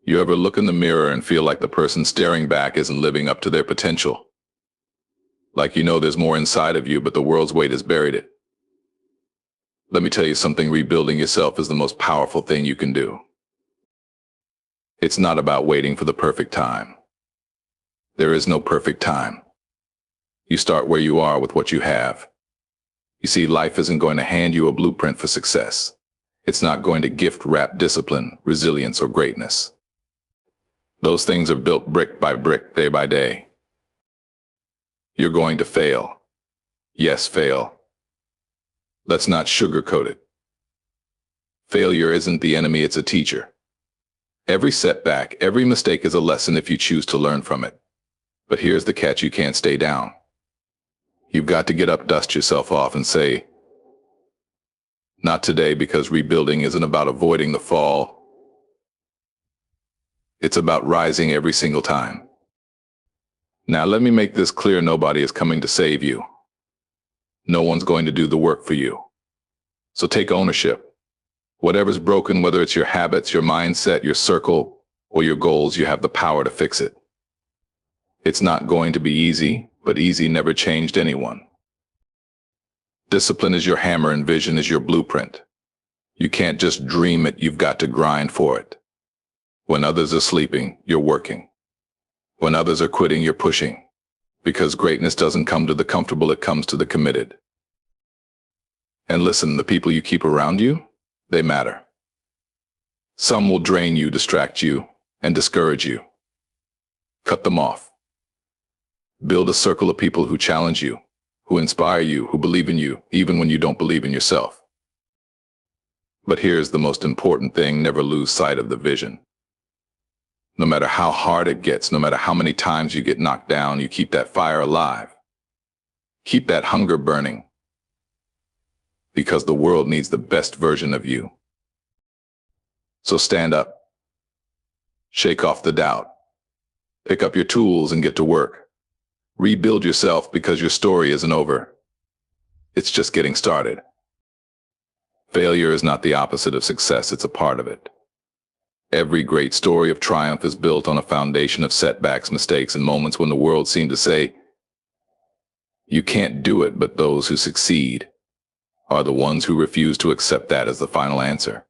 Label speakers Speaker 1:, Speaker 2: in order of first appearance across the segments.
Speaker 1: You ever look in the mirror and feel like the person staring back isn't living up to their potential? Like you know there's more inside of you, but the world's weight has buried it. Let me tell you something, rebuilding yourself is the most powerful thing you can do. It's not about waiting for the perfect time. There is no perfect time. You start where you are with what you have. You see, life isn't going to hand you a blueprint for success. It's not going to gift-wrap discipline, resilience, or greatness. Those things are built brick by brick, day by day. You're going to fail. Yes, fail. Let's not sugarcoat it. Failure isn't the enemy, it's a teacher. Every setback, every mistake is a lesson if you choose to learn from it. But here's the catch, you can't stay down. You've got to get up, dust yourself off, and say, not today, because rebuilding isn't about avoiding the fall. It's about rising every single time. Now let me make this clear, nobody is coming to save you. No one's going to do the work for you. So take ownership. Whatever's broken, whether it's your habits, your mindset, your circle, or your goals, you have the power to fix it. It's not going to be easy, but easy never changed anyone. Discipline is your hammer and vision is your blueprint. You can't just dream it, you've got to grind for it. When others are sleeping, you're working. When others are quitting, you're pushing. Because greatness doesn't come to the comfortable, it comes to the committed. And listen, the people you keep around you, they matter. Some will drain you, distract you, and discourage you. Cut them off. Build a circle of people who challenge you, who inspire you, who believe in you, even when you don't believe in yourself. But here's the most important thing, never lose sight of the vision. No matter how hard it gets, no matter how many times you get knocked down, you keep that fire alive. Keep that hunger burning. Because the world needs the best version of you. So stand up. Shake off the doubt. Pick up your tools and get to work. Rebuild yourself, because your story isn't over. It's just getting started. Failure is not the opposite of success, it's a part of it. Every great story of triumph is built on a foundation of setbacks, mistakes, and moments when the world seemed to say, you can't do it, but those who succeed are the ones who refuse to accept that as the final answer.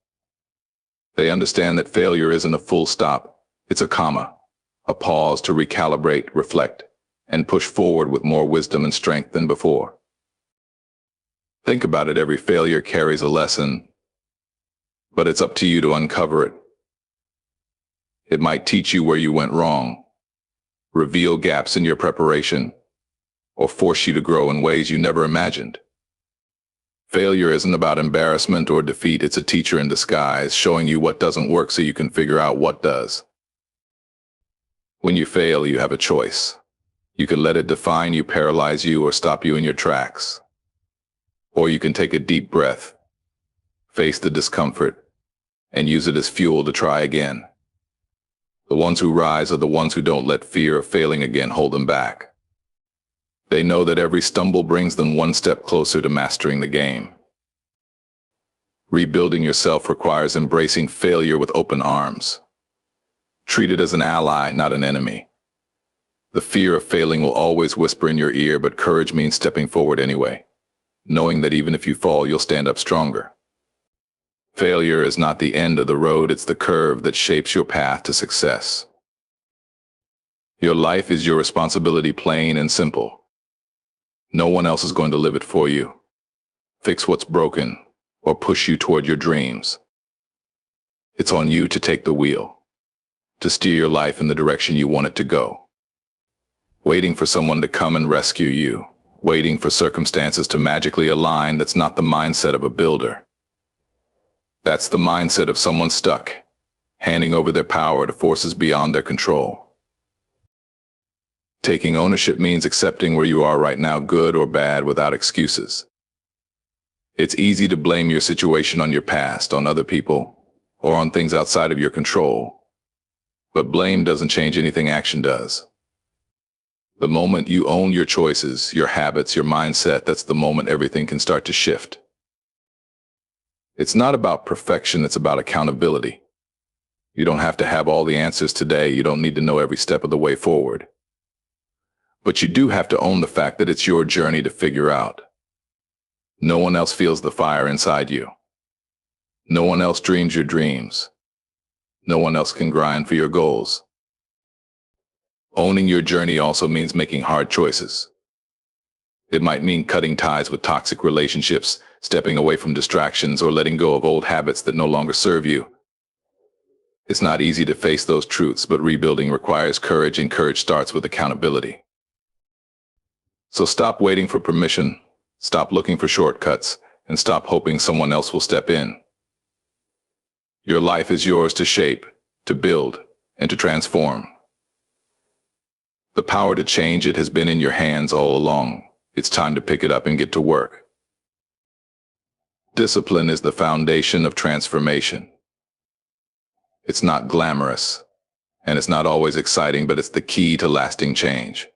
Speaker 1: They understand that failure isn't a full stop, it's a comma, a pause to recalibrate, reflect, and push forward with more wisdom and strength than before. Think about it, every failure carries a lesson, but it's up to you to uncover it. It might teach you where you went wrong, reveal gaps in your preparation, or force you to grow in ways you never imagined. Failure isn't about embarrassment or defeat, it's a teacher in disguise, showing you what doesn't work so you can figure out what does. When you fail, you have a choice. You can let it define you, paralyze you, or stop you in your tracks. Or you can take a deep breath, face the discomfort, and use it as fuel to try again. The ones who rise are the ones who don't let fear of failing again hold them back. They know that every stumble brings them one step closer to mastering the game. Rebuilding yourself requires embracing failure with open arms. Treat it as an ally, not an enemy. The fear of failing will always whisper in your ear, but courage means stepping forward anyway, knowing that even if you fall, you'll stand up stronger. Failure is not the end of the road, it's the curve that shapes your path to success. Your life is your responsibility, plain and simple. No one else is going to live it for you, fix what's broken, or push you toward your dreams. It's on you to take the wheel, to steer your life in the direction you want it to go. Waiting for someone to come and rescue you, waiting for circumstances to magically align, that's not the mindset of a builder. That's the mindset of someone stuck, handing over their power to forces beyond their control. Taking ownership means accepting where you are right now, good or bad, without excuses. It's easy to blame your situation on your past, on other people, or on things outside of your control. But blame doesn't change anything, action does. The moment you own your choices, your habits, your mindset, that's the moment everything can start to shift. It's not about perfection, it's about accountability. You don't have to have all the answers today. You don't need to know every step of the way forward. But you do have to own the fact that it's your journey to figure out. No one else feels the fire inside you. No one else dreams your dreams. No one else can grind for your goals. Owning your journey also means making hard choices. It might mean cutting ties with toxic relationships, stepping away from distractions, or letting go of old habits that no longer serve you. It's not easy to face those truths, but rebuilding requires courage, and courage starts with accountability. So stop waiting for permission, stop looking for shortcuts, and stop hoping someone else will step in. Your life is yours to shape, to build, and to transform. The power to change it has been in your hands all along. It's time to pick it up and get to work. Discipline is the foundation of transformation. It's not glamorous, and it's not always exciting, but it's the key to lasting change.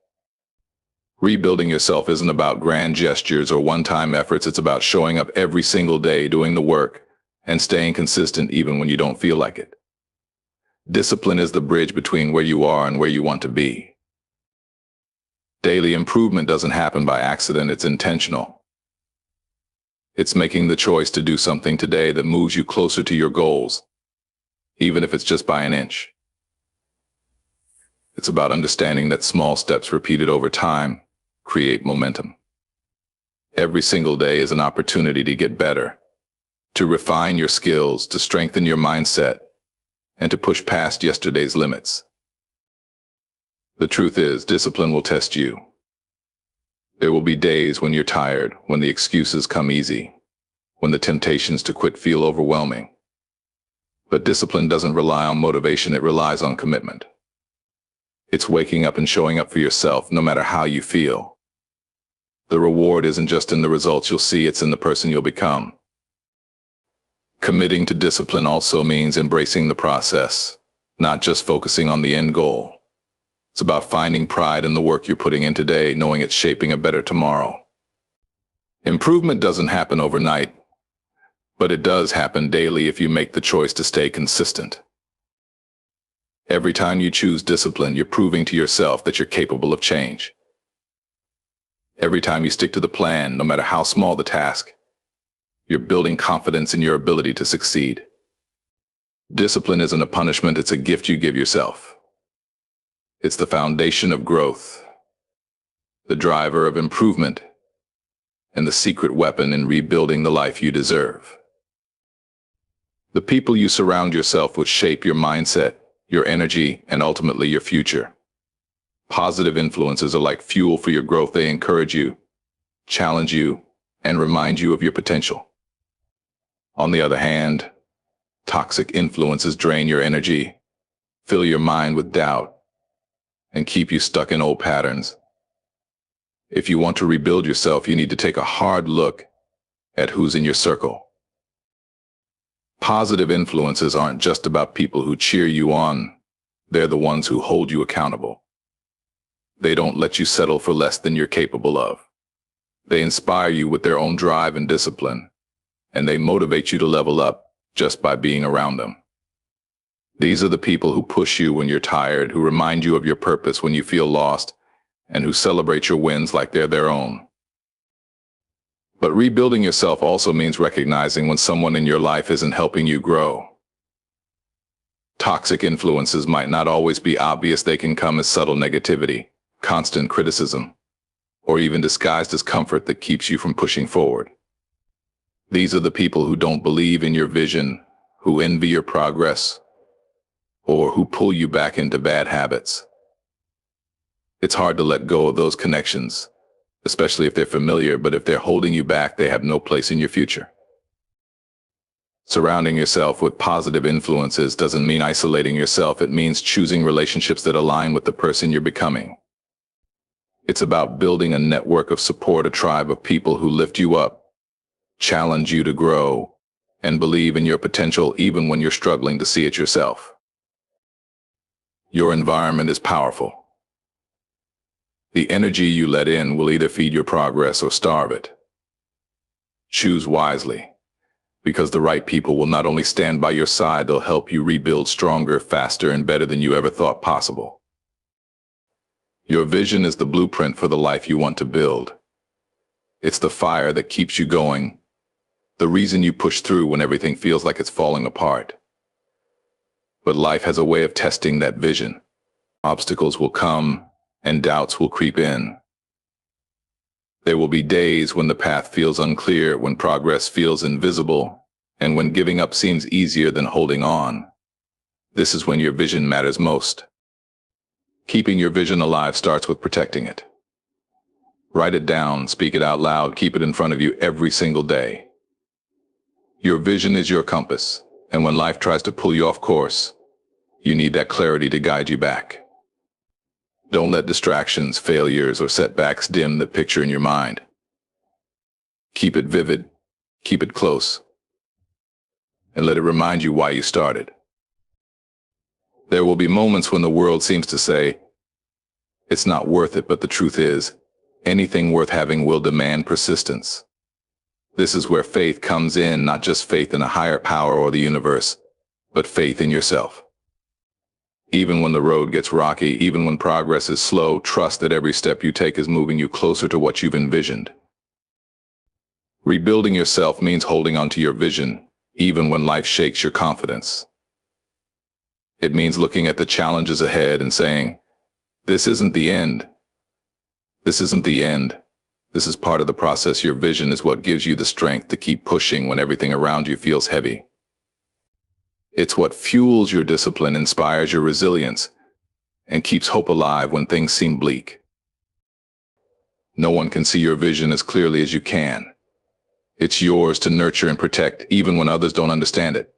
Speaker 1: Rebuilding yourself isn't about grand gestures or one-time efforts. It's about showing up every single day, doing the work, and staying consistent even when you don't feel like it. Discipline is the bridge between where you are and where you want to be. Daily improvement doesn't happen by accident. It's intentional. It's making the choice to do something today that moves you closer to your goals, even if it's just by an inch. It's about understanding that small steps repeated over time create momentum. Every single day is an opportunity to get better, to refine your skills, to strengthen your mindset, and to push past yesterday's limits. The truth is, discipline will test you. There will be days when you're tired, when the excuses come easy, when the temptations to quit feel overwhelming. But discipline doesn't rely on motivation, it relies on commitment. It's waking up and showing up for yourself, no matter how you feel. The reward isn't just in the results you'll see, it's in the person you'll become. Committing to discipline also means embracing the process, not just focusing on the end goal. It's about finding pride in the work you're putting in today, knowing it's shaping a better tomorrow. Improvement doesn't happen overnight, but it does happen daily if you make the choice to stay consistent. Every time you choose discipline, you're proving to yourself that you're capable of change. Every time you stick to the plan, no matter how small the task, you're building confidence in your ability to succeed. Discipline isn't a punishment, it's a gift you give yourself. It's the foundation of growth, the driver of improvement, and the secret weapon in rebuilding the life you deserve. The people you surround yourself with shape your mindset, your energy, and ultimately your future. Positive influences are like fuel for your growth. They encourage you, challenge you, and remind you of your potential. On the other hand, toxic influences drain your energy, fill your mind with doubt, and keep you stuck in old patterns. If you want to rebuild yourself, you need to take a hard look at who's in your circle. Positive influences aren't just about people who cheer you on. They're the ones who hold you accountable. They don't let you settle for less than you're capable of. They inspire you with their own drive and discipline, and they motivate you to level up just by being around them. These are the people who push you when you're tired, who remind you of your purpose when you feel lost, and who celebrate your wins like they're their own. But rebuilding yourself also means recognizing when someone in your life isn't helping you grow. Toxic influences might not always be obvious. They can come as subtle negativity, constant criticism, or even disguised as comfort that keeps you from pushing forward. These are the people who don't believe in your vision, who envy your progress, or who pull you back into bad habits. It's hard to let go of those connections, especially if they're familiar, but if they're holding you back, they have no place in your future. Surrounding yourself with positive influences doesn't mean isolating yourself. It means choosing relationships that align with the person you're becoming. It's about building a network of support, a tribe of people who lift you up, challenge you to grow, and believe in your potential even when you're struggling to see it yourself. Your environment is powerful. The energy you let in will either feed your progress or starve it. Choose wisely, Because the right people will not only stand by your side, they'll help you rebuild stronger, faster, and better than you ever thought possible. Your vision is the blueprint for the life you want to build. It's the fire that keeps you going, the reason you push through when everything feels like it's falling apart. But life has a way of testing that vision. Obstacles will come, and doubts will creep in. There will be days when the path feels unclear, when progress feels invisible, and when giving up seems easier than holding on. This is when your vision matters most. Keeping your vision alive starts with protecting it. Write it down, speak it out loud, keep it in front of you every single day. Your vision is your compass, and when life tries to pull you off course, you need that clarity to guide you back. Don't let distractions, failures, or setbacks dim the picture in your mind. Keep it vivid, keep it close, and let it remind you why you started. There will be moments when the world seems to say, it's not worth it, but the truth is, anything worth having will demand persistence. This is where faith comes in, not just faith in a higher power or the universe, but faith in yourself. Even when the road gets rocky, even when progress is slow, trust that every step you take is moving you closer to what you've envisioned. Rebuilding yourself means holding on to your vision, even when life shakes your confidence. It means looking at the challenges ahead and saying, this isn't the end. This isn't the end. This is part of the process. Your vision is what gives you the strength to keep pushing when everything around you feels heavy. It's what fuels your discipline, inspires your resilience, and keeps hope alive when things seem bleak. No one can see your vision as clearly as you can. It's yours to nurture and protect, even when others don't understand it.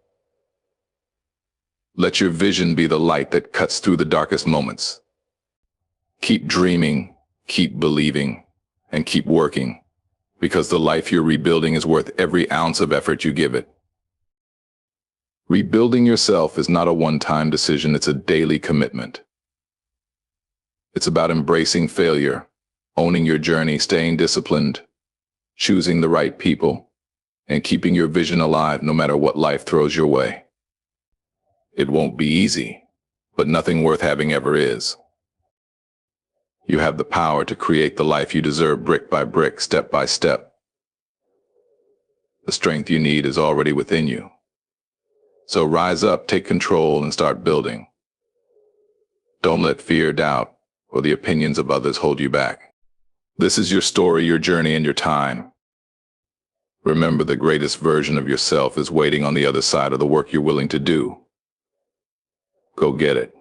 Speaker 1: Let your vision be the light that cuts through the darkest moments. Keep dreaming, keep believing, and keep working, because the life you're rebuilding is worth every ounce of effort you give it. Rebuilding yourself is not a one-time decision, it's a daily commitment. It's about embracing failure, owning your journey, staying disciplined, choosing the right people, and keeping your vision alive no matter what life throws your way. It won't be easy, but nothing worth having ever is. You have the power to create the life you deserve, brick by brick, step by step. The strength you need is already within you. So rise up, take control, and start building. Don't let fear, doubt, or the opinions of others hold you back. This is your story, your journey, and your time. Remember, the greatest version of yourself is waiting on the other side of the work you're willing to do. Go get it.